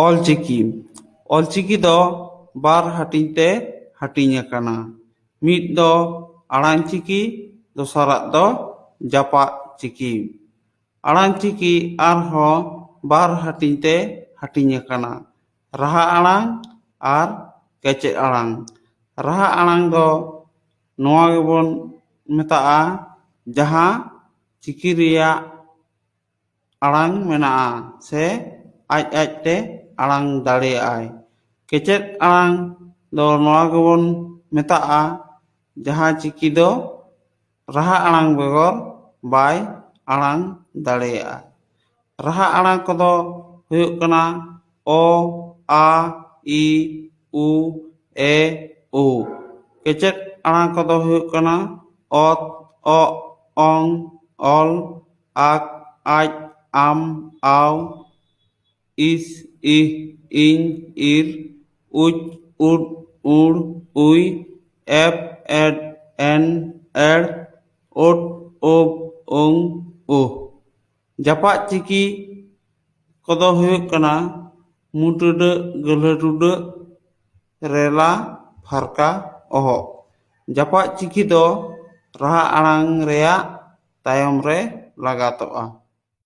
ᱚᱞᱪᱤᱠᱤ ᱚᱞᱪᱤᱠᱤ ᱫᱚ ᱵᱟᱨ ᱦᱟᱹᱴᱤᱧ ᱛᱮ ᱦᱟᱹᱴᱤᱧ ᱟᱠᱟᱱᱟ। ᱢᱤᱫ ᱫᱚ ᱟᱲᱟᱝ ᱪᱤᱠᱤ, ᱫᱚᱥᱟᱨᱟᱜ ᱫᱚ ᱡᱟᱯᱟᱜ ᱪᱤᱠᱤ। ᱟᱲᱟᱝ ᱪᱤᱠᱤ ᱟᱨᱦᱚᱸ ᱵᱟᱨ ᱦᱟᱹᱴᱤᱧ ᱛᱮ ᱦᱟᱹᱴᱤᱧ ᱟᱠᱟᱱᱟ। ᱨᱟᱦᱟ ᱟᱲᱟᱝ ᱟᱨ ᱠᱮᱪᱮᱫ ᱟᱲᱟᱝ। ᱨᱟᱦᱟ ᱟᱲᱟᱝ ᱫᱚ ᱱᱚᱣᱟ ᱜᱮᱵᱚᱱ ᱢᱮᱛᱟᱜᱼᱟ ᱡᱟᱦᱟᱸ ᱪᱤᱠᱤ ᱨᱮᱭᱟᱜ ᱟᱲᱟᱝ ᱢᱮᱱᱟᱜᱼᱟ ᱥᱮ ᱟᱡᱛᱮ ᱟᱲᱟᱝ ᱫᱟᱲᱮᱭᱟᱜᱼᱟᱭ। ᱠᱮᱪᱮᱫ ᱟᱲᱟᱝ ᱫᱚ ᱱᱚᱣᱟ ᱜᱮᱵᱚন ᱢᱮᱛᱟᱜᱼᱟ ᱡᱟᱦᱟᱸ ᱪᱤᱠᱤ ᱫᱚ ᱨᱟᱦᱟ ᱟᱲᱟᱝ ᱵᱮᱜᱚᱨ ᱵᱟᱭ ᱟᱲᱟᱝ ᱫᱟᱲᱮᱭᱟᱜᱼᱟ। ᱨᱟᱦᱟ ᱟᱲᱟᱝ ᱠᱚᱫᱚ ᱦᱩᱭᱩᱜ ᱠᱟᱱᱟ ᱚ, ᱟ, ই, উ, ᱮ, ᱳ। ᱠᱮᱪᱮᱫ আড়াং কত হুয়ুগ কানা অত, অ, অং, অল, আক, আজ, আম, আও, ইস, ইহ, ইং, ইর, উচ, উড, উড়, উই, এপ, এড, এন, এড়, ওট, ওব, ওং, উহ। জাপাক চিকি কত হুয়ুগ কানা মুটুডাᱹ গᱟᱹᱞᱦᱟᱹ ᱴᱩᱰᱟᱹᱜ ᱨᱮᱞᱟ ᱯᱷᱟᱨᱠᱟ ᱚᱦᱚᱜ। ᱡᱟᱯᱟᱜ ᱪᱤᱠᱤ ᱫᱚ ᱨᱟᱦᱟ ᱟᱲᱟᱝ ᱨᱮᱭᱟᱜ ᱛᱟᱭᱚᱢ ᱨᱮ ᱞᱟᱜᱟᱛᱚᱜᱼᱟ।